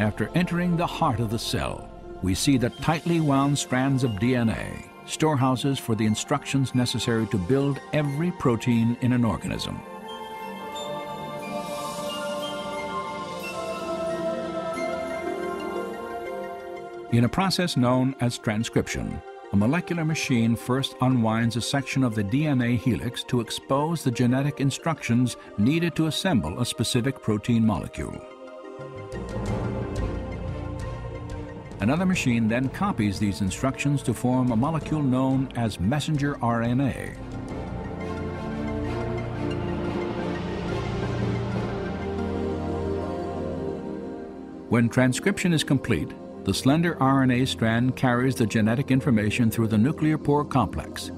After entering the heart of the cell, we see the tightly wound strands of DNA, storehouses for the instructions necessary to build every protein in an organism. In a process known as transcription, a molecular machine first unwinds a section of the DNA helix to expose the genetic instructions needed to assemble a specific protein molecule. Another machine then copies these instructions to form a molecule known as messenger RNA. When transcription is complete, the slender RNA strand carries the genetic information through the nuclear pore complex,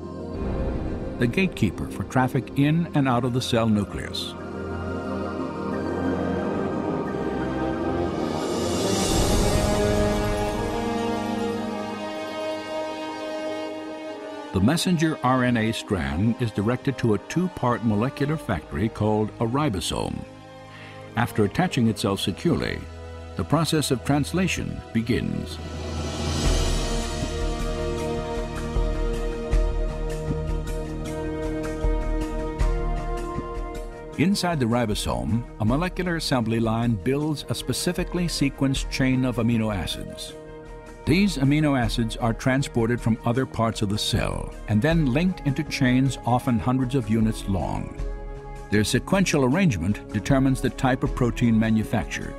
the gatekeeper for traffic in and out of the cell nucleus. The messenger RNA strand is directed to a two-part molecular factory called a ribosome. After attaching itself securely, the process of translation begins. Inside the ribosome, a molecular assembly line builds a specifically sequenced chain of amino acids. These amino acids are transported from other parts of the cell and then linked into chains often hundreds of units long. Their sequential arrangement determines the type of protein manufactured.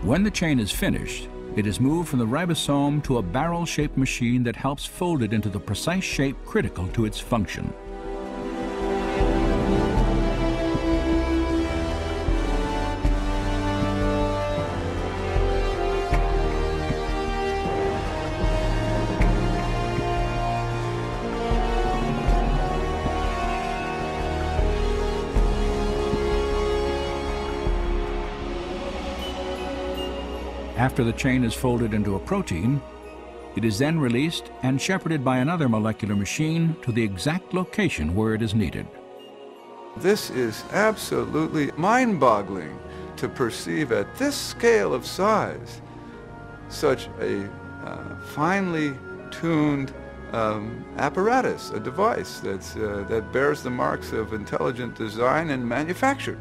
When the chain is finished, it is moved from the ribosome to a barrel-shaped machine that helps fold it into the precise shape critical to its function. After the chain is folded into a protein, It is then released and shepherded by another molecular machine to the exact location where it is needed. This is absolutely mind-boggling to perceive at this scale of size such a finely tuned apparatus, a device that bears the marks of intelligent design and manufacture.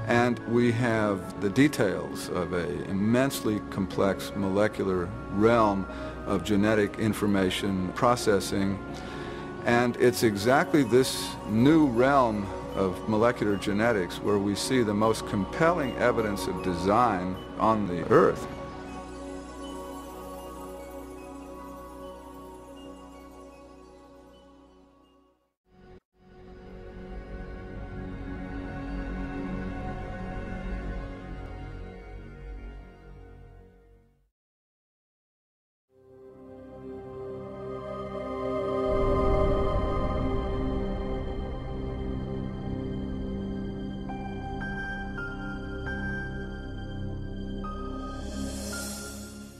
And we have the details of an immensely complex molecular realm of genetic information processing. And it's exactly this new realm of molecular genetics where we see the most compelling evidence of design on the Earth.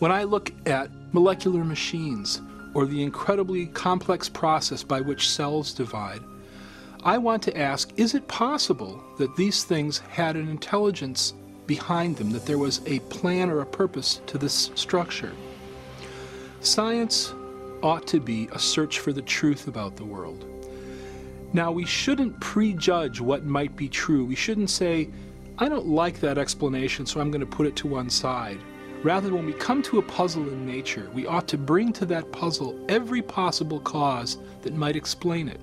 When I look at molecular machines or the incredibly complex process by which cells divide, I want to ask, is it possible that these things had an intelligence behind them, that there was a plan or a purpose to this structure? Science ought to be a search for the truth about the world. Now, we shouldn't prejudge what might be true. We shouldn't say, I don't like that explanation, so I'm going to put it to one side. Rather, when we come to a puzzle in nature, we ought to bring to that puzzle every possible cause that might explain it.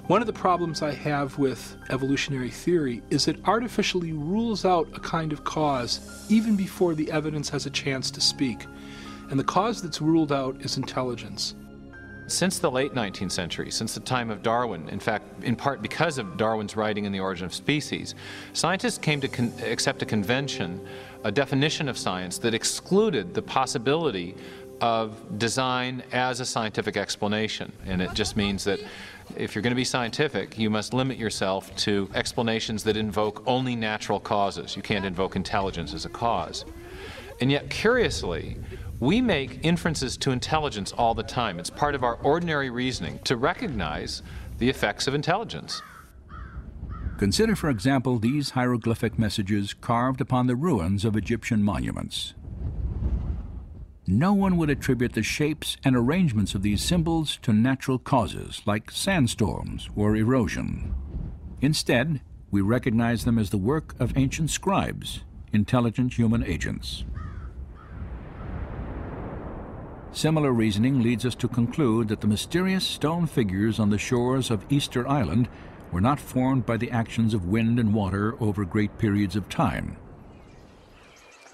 One of the problems I have with evolutionary theory is it artificially rules out a kind of cause even before the evidence has a chance to speak. And the cause that's ruled out is intelligence. Since the late 19th century, since the time of Darwin, in fact, in part because of Darwin's writing in The Origin of Species, scientists came to accept a convention, a definition of science that excluded the possibility of design as a scientific explanation. And it just means that if you're going to be scientific, you must limit yourself to explanations that invoke only natural causes. You can't invoke intelligence as a cause. And yet, curiously, we make inferences to intelligence all the time. It's part of our ordinary reasoning to recognize the effects of intelligence. Consider, for example, these hieroglyphic messages carved upon the ruins of Egyptian monuments. No one would attribute the shapes and arrangements of these symbols to natural causes like sandstorms or erosion. Instead, we recognize them as the work of ancient scribes, intelligent human agents. Similar reasoning leads us to conclude that the mysterious stone figures on the shores of Easter Island were not formed by the actions of wind and water over great periods of time.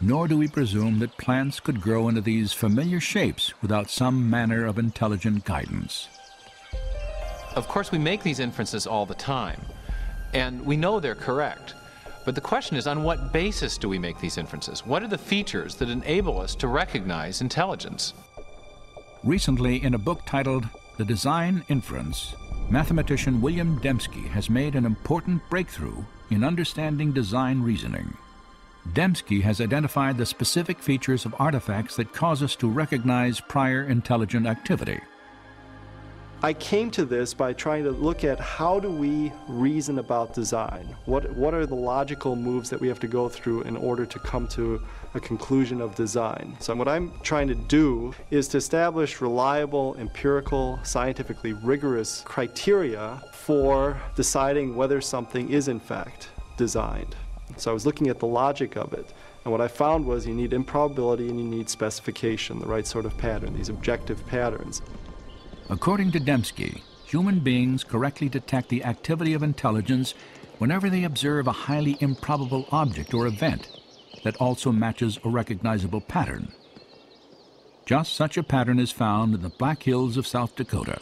Nor do we presume that plants could grow into these familiar shapes without some manner of intelligent guidance. Of course, we make these inferences all the time, and we know they're correct. But the question is, on what basis do we make these inferences? What are the features that enable us to recognize intelligence? Recently, in a book titled The Design Inference, mathematician William Dembski has made an important breakthrough in understanding design reasoning. Dembski has identified the specific features of artifacts that cause us to recognize prior intelligent activity. I came to this by trying to look at how do we reason about design? What are the logical moves that we have to go through in order to come to a conclusion of design? So what I'm trying to do is to establish reliable, empirical, scientifically rigorous criteria for deciding whether something is in fact designed. So I was looking at the logic of it. And what I found was you need improbability and you need specification, the right sort of pattern, these objective patterns. According to Dembski, human beings correctly detect the activity of intelligence whenever they observe a highly improbable object or event that also matches a recognizable pattern. Just such a pattern is found in the Black Hills of South Dakota.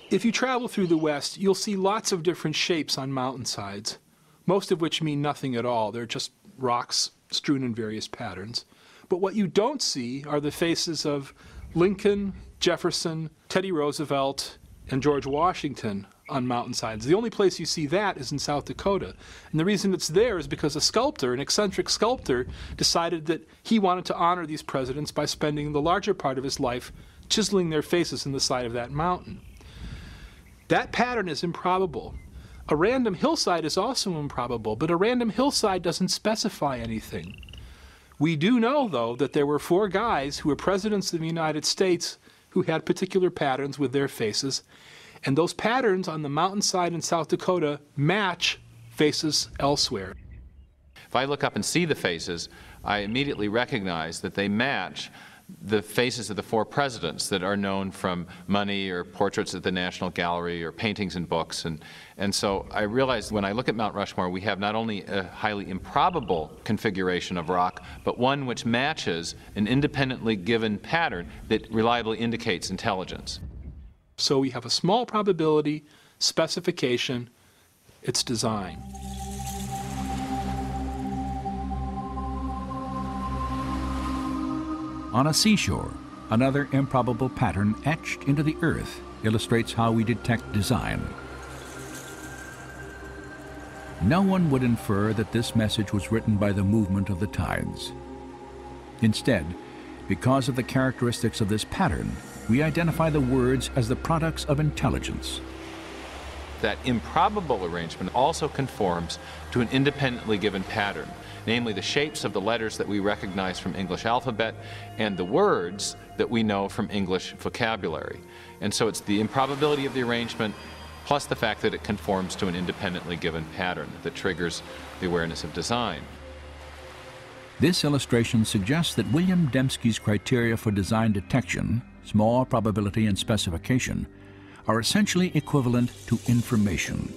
If you travel through the West, you'll see lots of different shapes on mountainsides, most of which mean nothing at all. They're just rocks strewn in various patterns. But what you don't see are the faces of Lincoln, Jefferson, Teddy Roosevelt, and George Washington on mountainsides. The only place you see that is in South Dakota. And the reason it's there is because a sculptor, an eccentric sculptor, decided that he wanted to honor these presidents by spending the larger part of his life chiseling their faces in the side of that mountain. That pattern is improbable. A random hillside is also improbable, but a random hillside doesn't specify anything. We do know, though, that there were 4 guys who were presidents of the United States who had particular patterns with their faces, and those patterns on the mountainside in South Dakota match faces elsewhere. If I look up and see the faces, I immediately recognize that they match the faces of the 4 presidents that are known from money or portraits at the National Gallery or paintings and books. And so I realize when I look at Mount Rushmore, we have not only a highly improbable configuration of rock, but one which matches an independently given pattern that reliably indicates intelligence. So we have a small probability, specification, its design. On a seashore, another improbable pattern etched into the earth illustrates how we detect design. No one would infer that this message was written by the movement of the tides. Instead, because of the characteristics of this pattern, we identify the words as the products of intelligence. That improbable arrangement also conforms to an independently given pattern, namely the shapes of the letters that we recognize from English alphabet and the words that we know from English vocabulary. And so it's the improbability of the arrangement plus the fact that it conforms to an independently given pattern that triggers the awareness of design. This illustration suggests that William Dembski's criteria for design detection, small probability and specification, are essentially equivalent to information.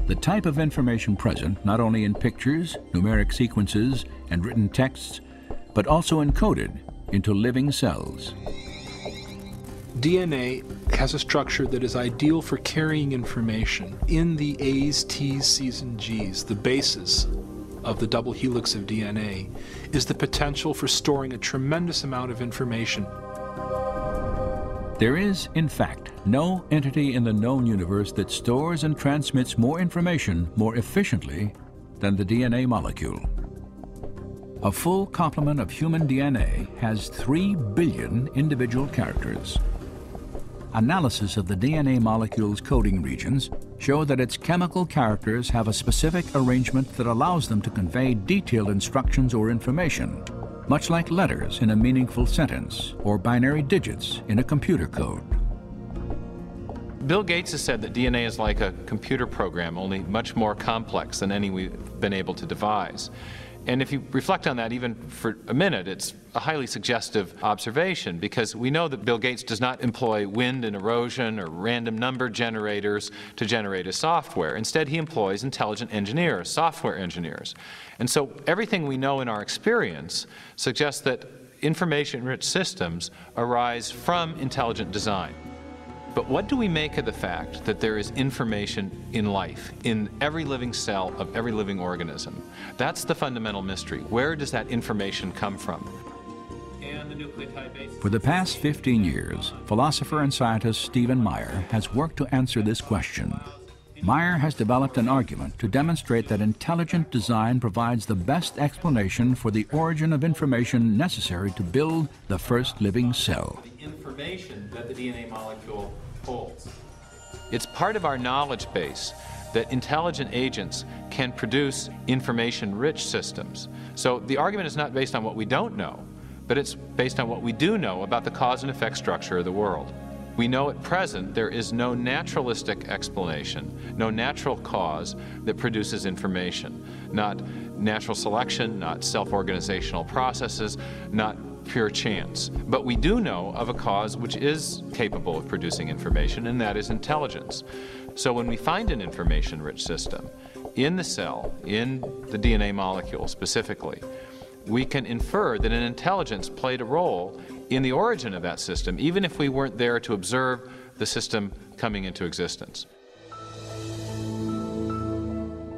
The type of information present not only in pictures, numeric sequences, and written texts, but also encoded into living cells. DNA has a structure that is ideal for carrying information. In the A's, T's, C's, and G's, the basis of the double helix of DNA, is the potential for storing a tremendous amount of information. There is, in fact, no entity in the known universe that stores and transmits more information more efficiently than the DNA molecule. A full complement of human DNA has 3 billion individual characters. Analysis of the DNA molecule's coding regions show that its chemical characters have a specific arrangement that allows them to convey detailed instructions or information, much like letters in a meaningful sentence or binary digits in a computer code. Bill Gates has said that DNA is like a computer program, only much more complex than any we've been able to devise. And if you reflect on that even for a minute, it's a highly suggestive observation, because we know that Bill Gates does not employ wind and erosion or random number generators to generate his software. Instead, he employs intelligent engineers, software engineers. And so everything we know in our experience suggests that information-rich systems arise from intelligent design. But what do we make of the fact that there is information in life, in every living cell of every living organism? That's the fundamental mystery. Where does that information come from? For the past 15 years, philosopher and scientist Stephen Meyer has worked to answer this question. Meyer has developed an argument to demonstrate that intelligent design provides the best explanation for the origin of information necessary to build the first living cell. The information that the DNA molecule holds. It's part of our knowledge base that intelligent agents can produce information-rich systems. So the argument is not based on what we don't know, but it's based on what we do know about the cause and effect structure of the world. We know at present there is no naturalistic explanation, no natural cause that produces information. Not natural selection, not self-organizational processes, not pure chance. But we do know of a cause which is capable of producing information, and that is intelligence. So when we find an information-rich system in the cell, in the DNA molecule specifically, we can infer that an intelligence played a role in the origin of that system, even if we weren't there to observe the system coming into existence.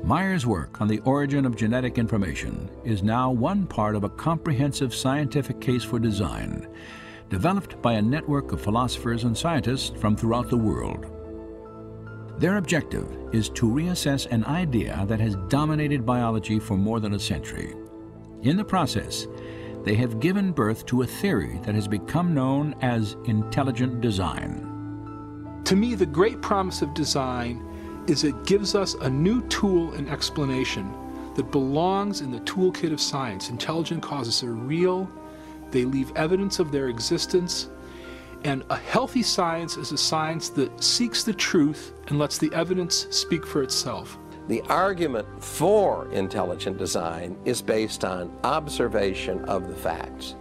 Meyer's work on the origin of genetic information is now one part of a comprehensive scientific case for design, developed by a network of philosophers and scientists from throughout the world. Their objective is to reassess an idea that has dominated biology for more than a century. In the process, they have given birth to a theory that has become known as intelligent design. To me, the great promise of design is it gives us a new tool and explanation that belongs in the toolkit of science. Intelligent causes are real, they leave evidence of their existence, and a healthy science is a science that seeks the truth and lets the evidence speak for itself. The argument for intelligent design is based on observation of the facts.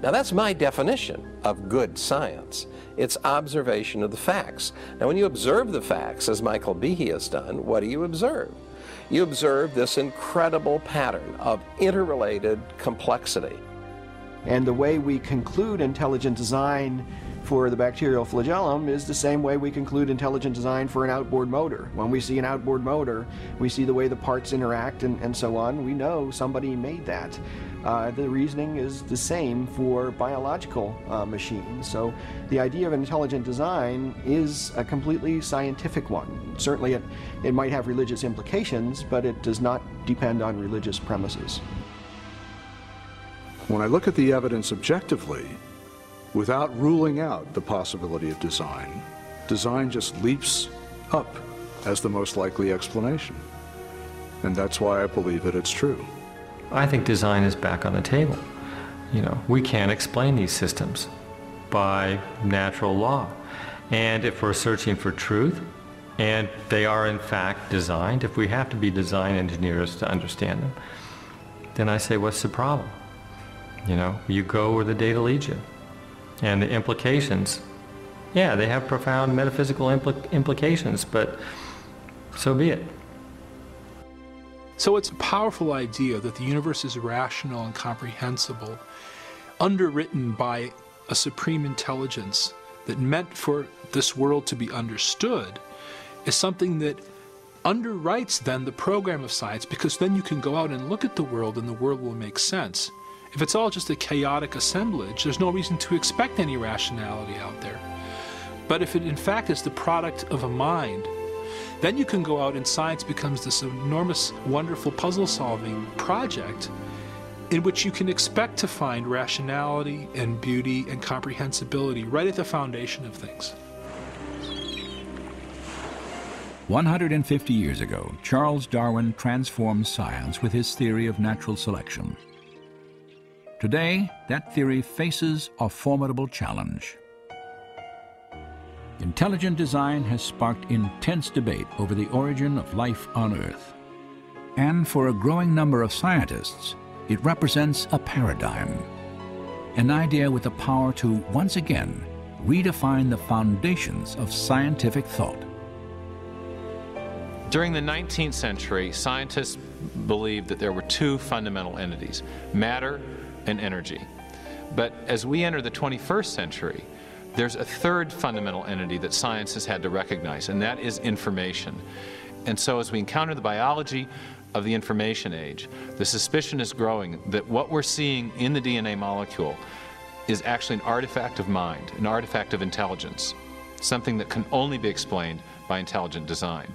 Now that's my definition of good science. It's observation of the facts. Now when you observe the facts, as Michael Behe has done, what do you observe? You observe this incredible pattern of interrelated complexity. And the way we conclude intelligent design for the bacterial flagellum is the same way we conclude intelligent design for an outboard motor. When we see an outboard motor, we see the way the parts interact and so on. We know somebody made that. The reasoning is the same for biological machines. So the idea of intelligent design is a completely scientific one. Certainly it might have religious implications, but it does not depend on religious premises. When I look at the evidence objectively, without ruling out the possibility of design, design just leaps up as the most likely explanation. And that's why I believe that it's true. I think design is back on the table. You know, we can't explain these systems by natural law. And if we're searching for truth, and they are in fact designed, if we have to be design engineers to understand them, then I say, what's the problem? You know, you go where the data leads you. And the implications, yeah, they have profound metaphysical implications, but so be it. So it's a powerful idea that the universe is rational and comprehensible, underwritten by a supreme intelligence that meant for this world to be understood, is something that underwrites then the program of science, because then you can go out and look at the world and the world will make sense. If it's all just a chaotic assemblage, there's no reason to expect any rationality out there. But if it in fact is the product of a mind, then you can go out and science becomes this enormous, wonderful puzzle-solving project in which you can expect to find rationality and beauty and comprehensibility right at the foundation of things. 150 years ago, Charles Darwin transformed science with his theory of natural selection. Today, that theory faces a formidable challenge. Intelligent design has sparked intense debate over the origin of life on Earth. And for a growing number of scientists, it represents a paradigm, an idea with the power to, once again, redefine the foundations of scientific thought. During the 19th century, scientists believed that there were two fundamental entities, matter and energy. But as we enter the 21st century, there's a third fundamental entity that science has had to recognize, and that is information. And so as we encounter the biology of the information age, the suspicion is growing that what we're seeing in the DNA molecule is actually an artifact of mind, an artifact of intelligence, something that can only be explained by intelligent design.